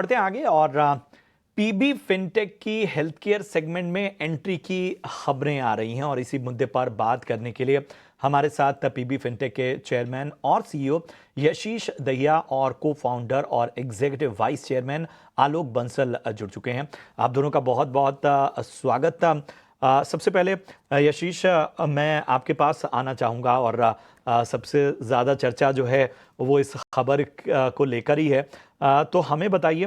बढ़ते हैं आगे और पीबी फिनटेक की हेल्थ केयर सेगमेंट में एंट्री की खबरें आ रही हैं और इसी मुद्दे पर बात करने के लिए हमारे साथ पीबी फिनटेक के चेयरमैन और सीईओ यशीष दहिया और को फाउंडर और एग्जीक्यूटिव वाइस चेयरमैन आलोक बंसल जुड़ चुके हैं। आप दोनों का बहुत बहुत स्वागत। सबसे पहले यशीष, मैं आपके पास आना चाहूँगा और सबसे ज़्यादा चर्चा जो है वो इस खबर को लेकर ही है। तो हमें बताइए,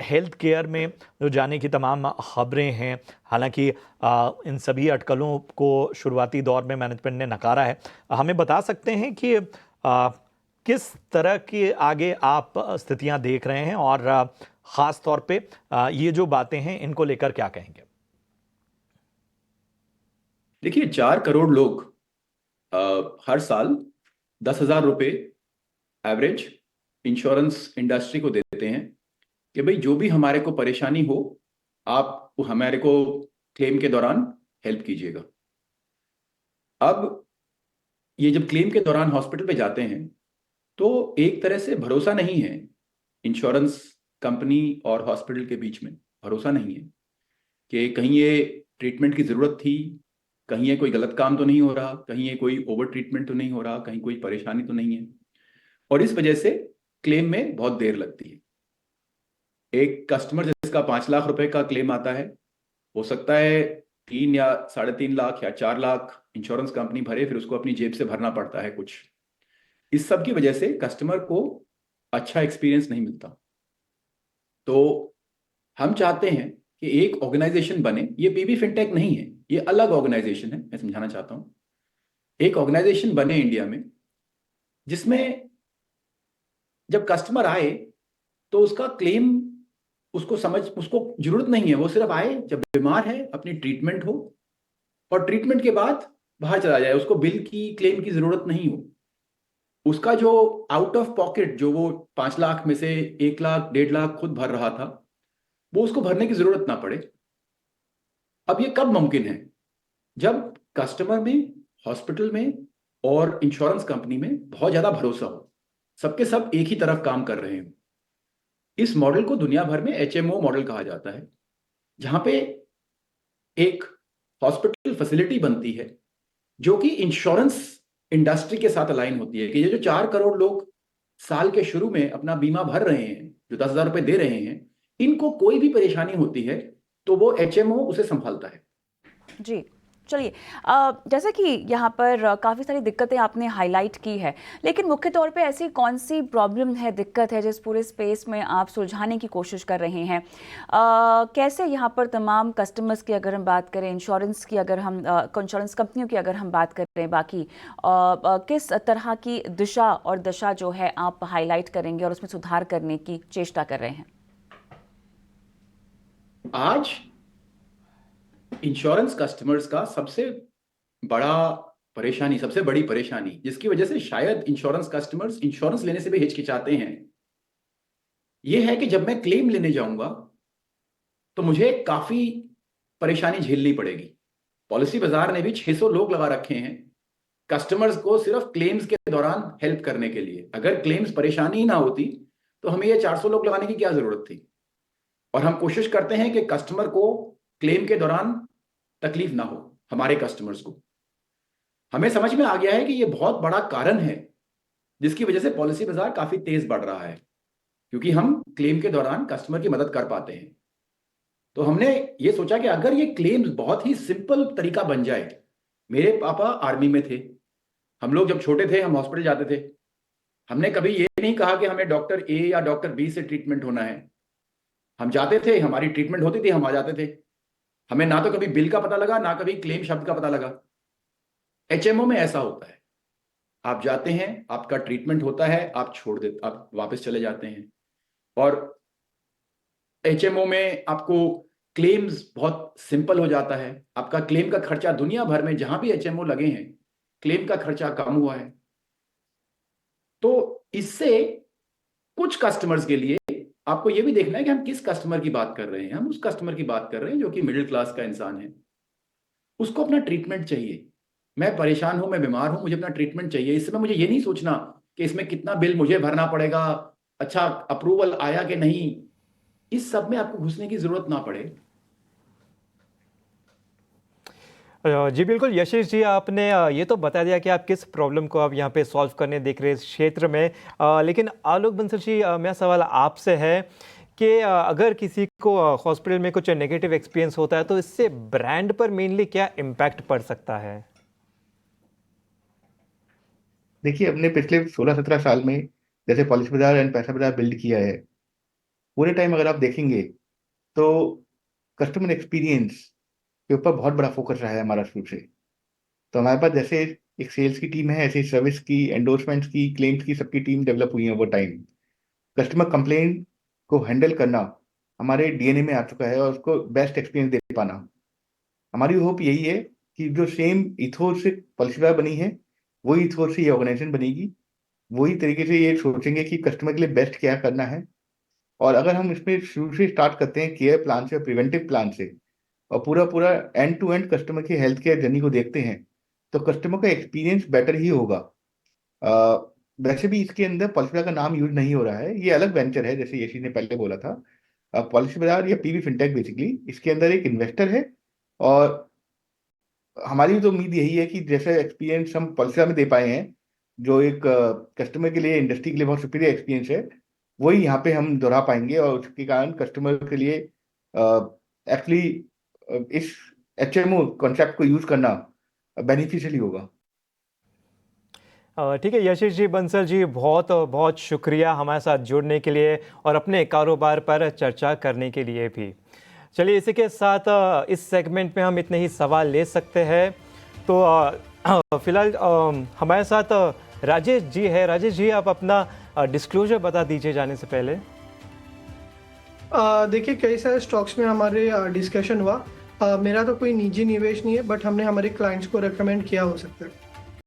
हेल्थ केयर में जो जाने की तमाम खबरें हैं, हालांकि इन सभी अटकलों को शुरुआती दौर में मैनेजमेंट ने नकारा है। हमें बता सकते हैं कि किस तरह की आगे आप स्थितियां देख रहे हैं और ख़ास तौर पे ये जो बातें हैं इनको लेकर क्या कहेंगे? देखिए, 4 करोड़ लोग हर साल 10,000 रुपये एवरेज इंश्योरेंस इंडस्ट्री को देते हैं कि भाई जो भी हमारे को परेशानी हो, आप हमारे को क्लेम के दौरान हेल्प कीजिएगा। अब ये जब क्लेम के दौरान हॉस्पिटल पे जाते हैं तो एक तरह से भरोसा नहीं है इंश्योरेंस कंपनी और हॉस्पिटल के बीच में। भरोसा नहीं है कि कहीं ये ट्रीटमेंट की ज़रूरत थी, कहीं ये कोई गलत काम तो नहीं हो रहा, कहीं ये कोई ओवर ट्रीटमेंट तो नहीं हो रहा, कहीं कोई परेशानी तो नहीं है। और इस वजह से क्लेम में बहुत देर लगती है। एक कस्टमर जिसका 5 लाख रुपए का क्लेम आता है, हो सकता है 3 या 3.5 लाख या 4 लाख इंश्योरेंस कंपनी भरे, फिर उसको अपनी जेब से भरना पड़ता है कुछ। इस सब की वजह से कस्टमर को अच्छा एक्सपीरियंस नहीं मिलता। तो हम चाहते हैं कि एक ऑर्गेनाइजेशन बने। ये पीबी फिनटेक नहीं है, ये अलग ऑर्गेनाइजेशन है। मैं समझाना चाहता हूं, एक ऑर्गेनाइजेशन बने इंडिया में जिसमें जब कस्टमर आए तो उसका क्लेम, उसको जरूरत नहीं है। वो सिर्फ आए जब बीमार है, अपनी ट्रीटमेंट हो और ट्रीटमेंट के बाद बाहर चला जाए। उसको बिल की, क्लेम की जरूरत नहीं हो। उसका जो आउट ऑफ पॉकेट, जो वो 5 लाख में से 1 लाख 1.5 लाख खुद भर रहा था, वो उसको भरने की जरूरत ना पड़े। अब ये कब मुमकिन है? जब कस्टमर में, हॉस्पिटल में और इंश्योरेंस कंपनी में बहुत ज्यादा भरोसा हो, सबके सब एक ही तरफ काम कर रहे हो। इस मॉडल को दुनिया भर में एचएमओ मॉडल कहा जाता है, जहां पे एक हॉस्पिटल फैसिलिटी बनती है जो कि इंश्योरेंस इंडस्ट्री के साथ अलाइन होती है कि ये जो 4 करोड़ लोग साल के शुरू में अपना बीमा भर रहे हैं, जो 10,000 रुपए दे रहे हैं, इनको कोई भी परेशानी होती है तो वो एचएमओ उसे संभालता है। जी, चलिए। जैसे कि यहाँ पर काफ़ी सारी दिक्कतें आपने हाईलाइट की है, लेकिन मुख्य तौर पे ऐसी कौन-सी प्रॉब्लम है, दिक्कत है, जिस पूरे स्पेस में आप सुलझाने की कोशिश कर रहे हैं? कैसे यहाँ पर तमाम कस्टमर्स की अगर हम बात करें, इंश्योरेंस की अगर हम इंश्योरेंस कंपनियों की अगर हम बात करें, बाकी किस तरह की दिशा और दशा जो है आप हाईलाइट करेंगे और उसमें सुधार करने की चेष्टा कर रहे हैं? आज इंश्योरेंस कस्टमर्स का सबसे बड़ा परेशानी, सबसे बड़ी परेशानी जिसकी वजह से शायद इंश्योरेंस कस्टमर्स इंश्योरेंस लेने से भी हिचकिचाते हैं, यह है कि जब मैं क्लेम लेने जाऊंगा तो मुझे काफी परेशानी झेलनी पड़ेगी। पॉलिसी बाजार ने भी 600 लोग लगा रखे हैं कस्टमर्स को सिर्फ क्लेम्स के दौरान हेल्प करने के लिए। अगर क्लेम्स परेशानी ही ना होती तो हमें ये 400 लोग लगाने की क्या जरूरत थी? और हम कोशिश करते हैं कि कस्टमर को क्लेम के दौरान तकलीफ ना हो। हमारे कस्टमर्स को, हमें समझ में आ गया है कि ये बहुत बड़ा कारण है जिसकी वजह से पॉलिसी बाजार काफी तेज बढ़ रहा है, क्योंकि हम क्लेम के दौरान कस्टमर की मदद कर पाते हैं। तो हमने ये सोचा कि अगर ये क्लेम्स बहुत ही सिंपल तरीका बन जाए। मेरे पापा आर्मी में थे, हम लोग जब छोटे थे हम हॉस्पिटल जाते थे। हमने कभी ये नहीं कहा कि हमें डॉक्टर ए या डॉक्टर बी से ट्रीटमेंट होना है। हम जाते थे, हमारी ट्रीटमेंट होती थी, हम आ जाते थे। हमें ना तो कभी बिल का पता लगा, ना कभी क्लेम शब्द का पता लगा। एचएमओ में ऐसा होता है, आप जाते हैं, आपका ट्रीटमेंट होता है, आप छोड़ देते, आप वापस चले जाते हैं। और एचएमओ में आपको क्लेम्स बहुत सिंपल हो जाता है। आपका क्लेम का खर्चा दुनिया भर में जहां भी एचएमओ लगे हैं, क्लेम का खर्चा कम हुआ है। तो इससे कुछ कस्टमर्स के लिए आपको यह भी देखना है कि हम किस कस्टमर की बात कर रहे हैं। हम उस कस्टमर की बात कर रहे हैं जो कि मिडिल क्लास का इंसान है, उसको अपना ट्रीटमेंट चाहिए। मैं परेशान हूं, मैं बीमार हूं, मुझे अपना ट्रीटमेंट चाहिए। इस समय मुझे ये नहीं सोचना कि इसमें कितना बिल मुझे भरना पड़ेगा, अच्छा अप्रूवल आया कि नहीं, इस सब में आपको घुसने की जरूरत ना पड़े। जी बिल्कुल यशीश जी, आपने ये तो बता दिया कि आप किस प्रॉब्लम को आप यहाँ पे सॉल्व करने देख रहे हैं इस क्षेत्र में, लेकिन आलोक बंसल जी, मेरा सवाल आपसे है कि अगर किसी को हॉस्पिटल में कुछ नेगेटिव एक्सपीरियंस होता है तो इससे ब्रांड पर मेनली क्या इम्पैक्ट पड़ सकता है? देखिए, हमने पिछले 16-17 साल में जैसे पॉलिसी बाजार एंड पैसा बाजार बिल्ड किया है, पूरे टाइम अगर आप देखेंगे तो कस्टमर एक्सपीरियंस के ऊपर बहुत बड़ा फोकस रहा है हमारा शुरू से। तो हमारे पास जैसे एक सेल्स की टीम है, ऐसे सर्विस की, एंडोर्समेंट्स की, क्लेम्स की, सबकी टीम डेवलप हुई है ओवर टाइम। कस्टमर कंप्लेंट को हैंडल करना हमारे डीएनए में आ चुका है और उसको बेस्ट एक्सपीरियंस दे पाना। हमारी होप यही है कि जो सेम इथोस से पॉलिसी बाजार बनी है, वही इथोस से ये ऑर्गेनाइजेशन बनेगी, वही तरीके से ये सोचेंगे कि कस्टमर के लिए बेस्ट क्या करना है। और अगर हम इसमें शुरू से स्टार्ट करते हैं केयर प्लान से, प्रिवेंटिव प्लान से, और पूरा पूरा एंड टू एंड कस्टमर की हेल्थ केयर जर्नी को देखते हैं, तो कस्टमर का एक्सपीरियंस बेटर ही होगा। वैसे भी इसके अंदर पॉलिसी बाजार का नाम यूज नहीं हो रहा है, ये अलग वेंचर है, जैसे यशी ने पहले बोला था। पॉलिसी बाजार या पीबी फिनटेक बेसिकली इसके अंदर एक इन्वेस्टर है, और हमारी तो उम्मीद यही है कि जैसे एक्सपीरियंस हम पॉलिसी बाजार में दे पाए हैं, जो एक कस्टमर के लिए, इंडस्ट्री के लिए बहुत सुपीरियर एक्सपीरियंस है, वही यहाँ पे हम दोहरा पाएंगे, और उसके कारण कस्टमर के लिए एक्चुअली इस एचएमओ कॉन्सेप्ट को यूज करना बेनिफिशियली होगा। ठीक है यशीश जी, बंसल जी, बहुत बहुत शुक्रिया हमारे साथ जुड़ने के लिए और अपने कारोबार पर चर्चा करने के लिए भी। चलिए, इसी के साथ इस सेगमेंट में हम इतने ही सवाल ले सकते हैं। तो फिलहाल हमारे साथ राजेश जी है। राजेश जी, आप अपना डिस्क्लोजर बता दीजिए जाने से पहले। देखिए, कई सारे स्टॉक्स में हमारे डिस्कशन हुआ। मेरा तो कोई निजी निवेश नहीं है, बट हमने हमारे क्लाइंट्स को रेकमेंड किया हो सकता है।